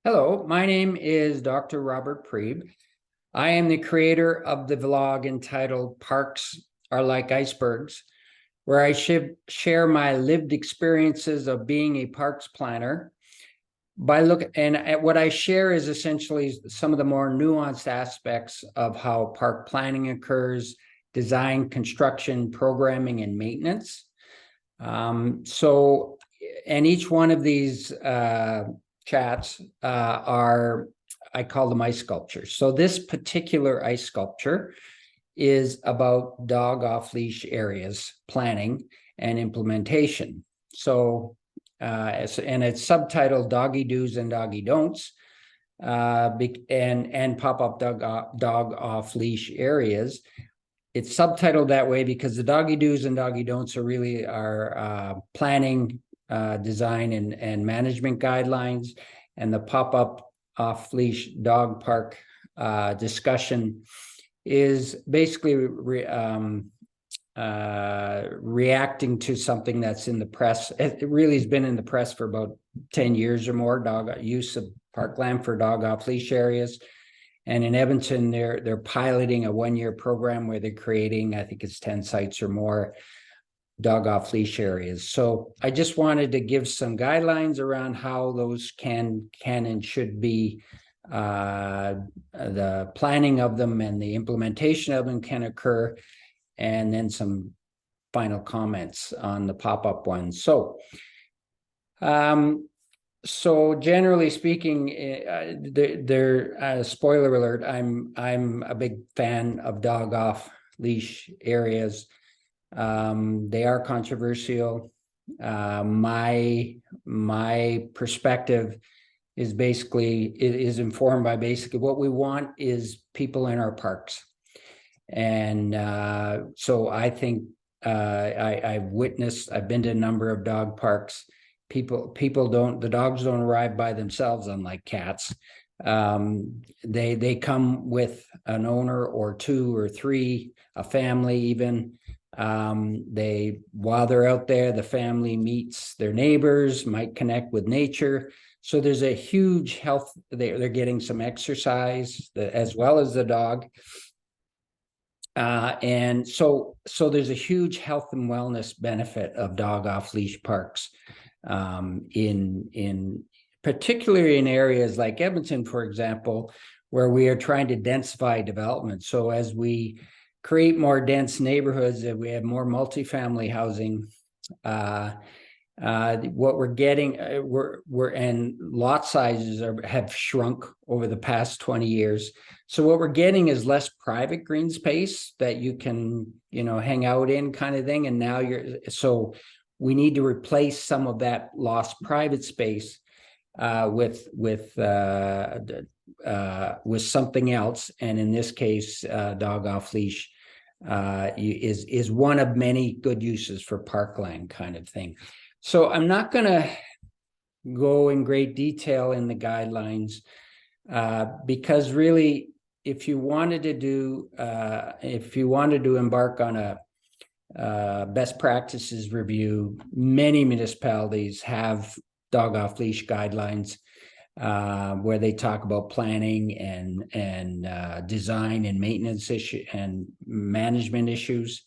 Hello, my name is Dr. Robert Priebe. I am the creator of the vlog entitled Parks Are Like Icebergs, where I share my lived experiences of being a parks planner. What I share is essentially some of the more nuanced aspects of how park planning occurs, design, construction, programming, and maintenance. And each one of these chats I call them ice sculptures. So this particular ice sculpture is about dog off-leash areas, planning and implementation. So, and it's subtitled Doggy Do's and Doggy Don'ts, and pop-up dog off-leash areas. It's subtitled that way because the doggy do's and doggy don'ts are really our planning, design, and management guidelines, and the pop-up off-leash dog park discussion is basically reacting to something that's in the press. It really has been in the press for about 10 years or more, dog use of parkland for dog off-leash areas. And in Edmonton, they're piloting a 1-year program where they're creating, I think it's 10 sites or more, dog off-leash areas. So I just wanted to give some guidelines around how those can and should be, the planning of them and the implementation of them can occur, and then some final comments on the pop-up ones. So generally speaking, spoiler alert, I'm a big fan of dog off leash areas. They are controversial. My perspective is informed by basically what we want is people in our parks. And so I think I've been to a number of dog parks. The dogs don't arrive by themselves, unlike cats. They come with an owner or two or three, a family even. While they're out there, the family meets their neighbors, might connect with nature. So there's a huge health, they're getting some exercise as well as the dog. And so there's a huge health and wellness benefit of dog off-leash parks, in particularly in areas like Edmonton, for example, where we are trying to densify development. So as we create more dense neighborhoods, and we have more multifamily housing, what we're getting, and lot sizes have shrunk over the past 20 years. So what we're getting is less private green space that you can, hang out in, kind of thing. And now so we need to replace some of that lost private space with something else. And in this case, dog off leash is one of many good uses for parkland, kind of thing. So I'm not going to go in great detail in the guidelines, because really, if you wanted to embark on a best practices review, many municipalities have dog off leash guidelines, where they talk about planning and design and maintenance issue and management issues.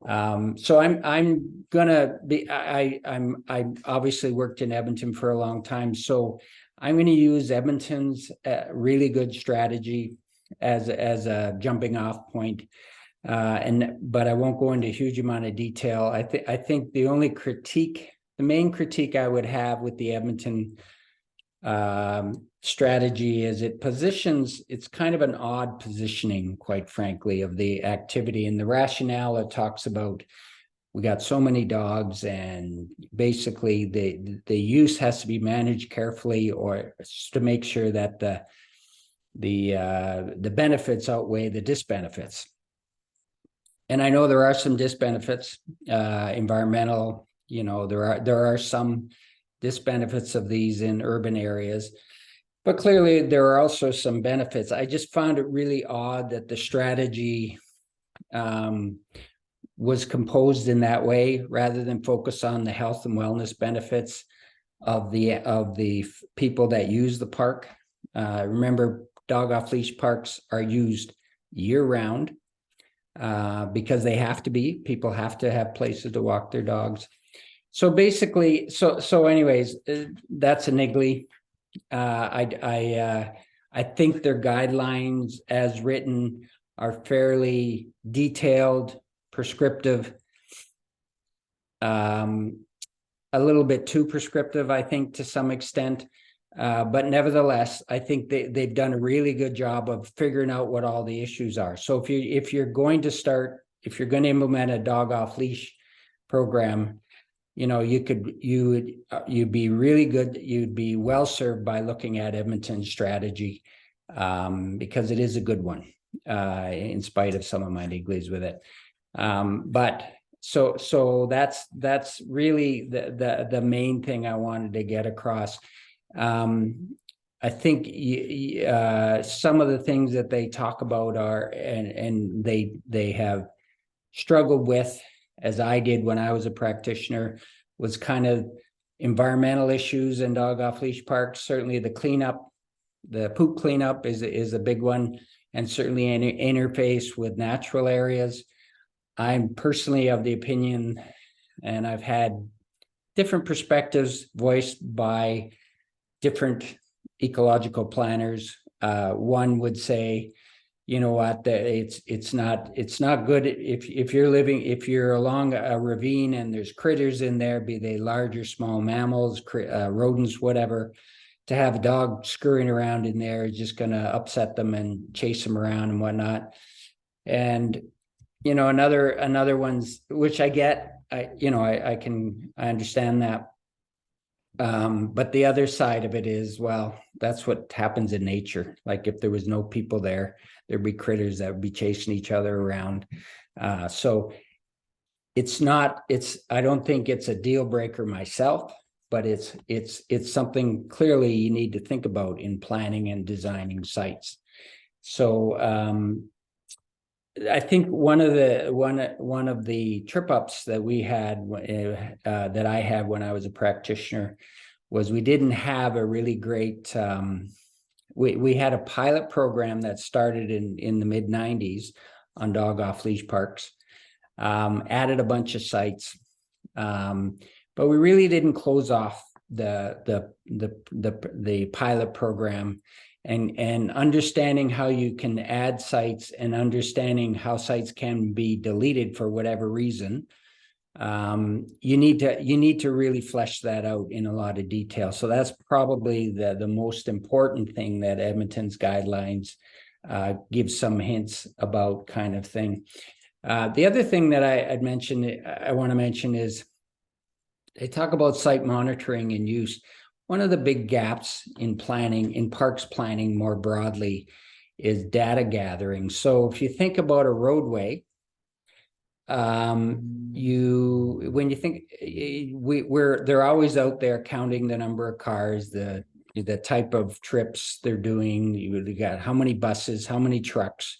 So I'm gonna be, I obviously worked in Edmonton for a long time, so I'm going to use Edmonton's really good strategy as a jumping off point. But I won't go into a huge amount of detail. I think the main critique I would have with the Edmonton strategy is it's kind of an odd positioning, quite frankly, of the activity. And the rationale, it talks about, we got so many dogs, and basically the use has to be managed carefully, or to make sure that the benefits outweigh the disbenefits. And I know there are some disbenefits, environmental, there are some disbenefits of these in urban areas, but clearly there are also some benefits. I just found it really odd that the strategy was composed in that way, rather than focus on the health and wellness benefits. of the people that use the park. Remember, dog off leash parks are used year round because they have to be. People have to have places to walk their dogs. So basically, anyways, that's a niggly. I think their guidelines as written are fairly detailed, prescriptive, a little bit too prescriptive, I think, to some extent. But nevertheless, I think they've done a really good job of figuring out what all the issues are. So if you're going to implement a dog off leash program, you'd be really good. You'd be well served by looking at Edmonton's strategy, because it is a good one, in spite of some of my nigglies with it. But so that's really the main thing I wanted to get across. I think some of the things that they talk about are, and they have struggled with, as I did when I was a practitioner, was kind of environmental issues in dog off leash parks. Certainly the cleanup, the poop cleanup is a big one, and certainly an interface with natural areas. I'm personally of the opinion, and I've had different perspectives voiced by different ecological planners. One would say, you know what, it's not good if you're along a ravine and there's critters in there, be they large or small mammals, rodents, whatever, to have a dog scurrying around in there is just going to upset them and chase them around and whatnot. And another one's, which I get, I understand that. But the other side of it is, well, that's what happens in nature. Like if there was no people there, there'd be critters that would be chasing each other around. So I don't think it's a deal breaker myself, but it's something clearly you need to think about in planning and designing sites. So I think one of the trip ups that we had, that I had when I was a practitioner, was we didn't have a really great. We had a pilot program that started in the mid '90s on dog off leash parks, added a bunch of sites, but we really didn't close off the pilot program. And understanding how you can add sites and understanding how sites can be deleted for whatever reason, you need to really flesh that out in a lot of detail. So that's probably the most important thing that Edmonton's guidelines give some hints about, kind of thing. The other thing that I want to mention is they talk about site monitoring and use. One of the big gaps in planning, in parks planning more broadly, is data gathering. So if you think about a roadway, when you think they're always out there counting the number of cars, the type of trips they're doing. You got how many buses, how many trucks.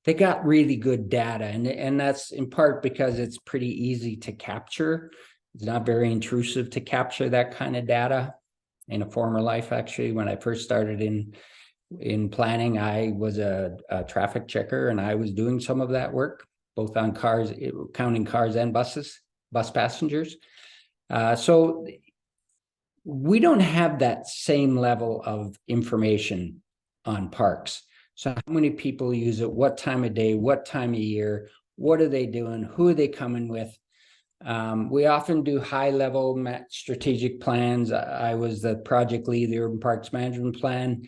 They got really good data, and that's in part because it's pretty easy to capture. It's not very intrusive to capture that kind of data. In a former life, actually, when I first started in planning, I was a traffic checker, and I was doing some of that work, both on cars, counting cars and bus passengers. So we don't have that same level of information on parks. So how many people use it, what time of day, what time of year, what are they doing, who are they coming with? We often do high-level strategic plans. I was the project lead of the Urban Parks Management Plan.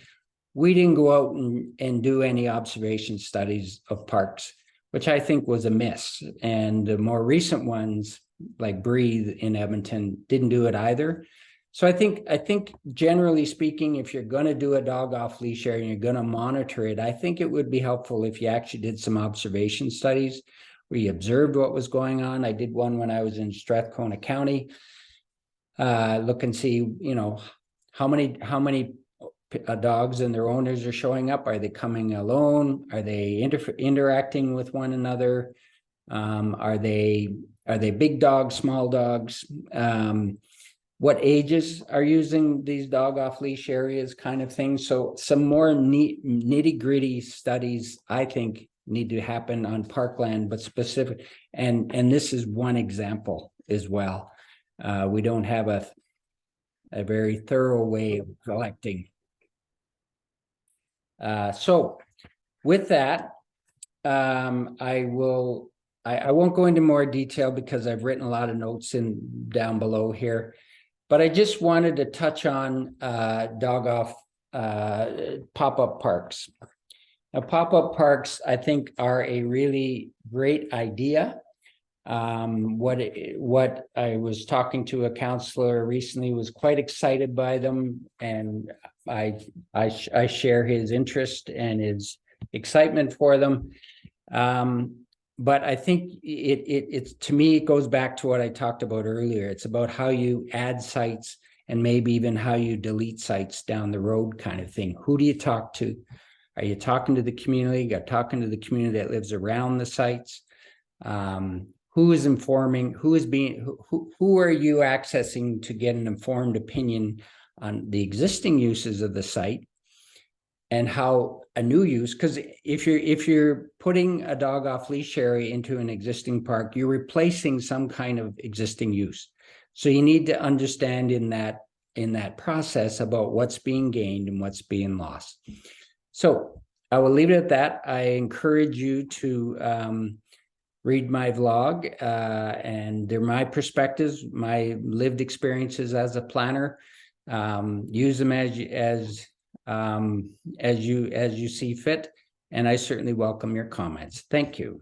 We didn't go out and do any observation studies of parks, which I think was a miss. And the more recent ones, like Breathe in Edmonton, didn't do it either. So I think generally speaking, if you're going to do a dog off leash area and you're going to monitor it, I think it would be helpful if you actually did some observation studies where you observed what was going on. I did one when I was in Strathcona County. Look and see, how many dogs and their owners are showing up. Are they coming alone? Are they interacting with one another? Are they big dogs, small dogs? what ages are using these dog off leash areas kind of thing. So some more nitty gritty studies, I think, need to happen on parkland, but specific. And this is one example as well. We don't have a very thorough way of collecting. So with that, I won't go into more detail because I've written a lot of notes down below here. But I just wanted to touch on dog off pop-up parks. Now, pop-up parks, I think, are a really great idea. What I was talking to a counselor recently was quite excited by them, and I share his interest and his excitement for them. But I think it's to me, it goes back to what I talked about earlier. It's about how you add sites and maybe even how you delete sites down the road kind of thing. Who do you talk to? Are you talking to the community? You're talking to the community that lives around the sites? Who is informing? Who are you accessing to get an informed opinion on the existing uses of the site? And how a new use, because if you're putting a dog off leash area into an existing park, you're replacing some kind of existing use. So you need to understand in that process about what's being gained and what's being lost. So I will leave it at that. I encourage you to read my vlog, and they're my perspectives, my lived experiences as a planner. Use them as you see fit, and I certainly welcome your comments. Thank you.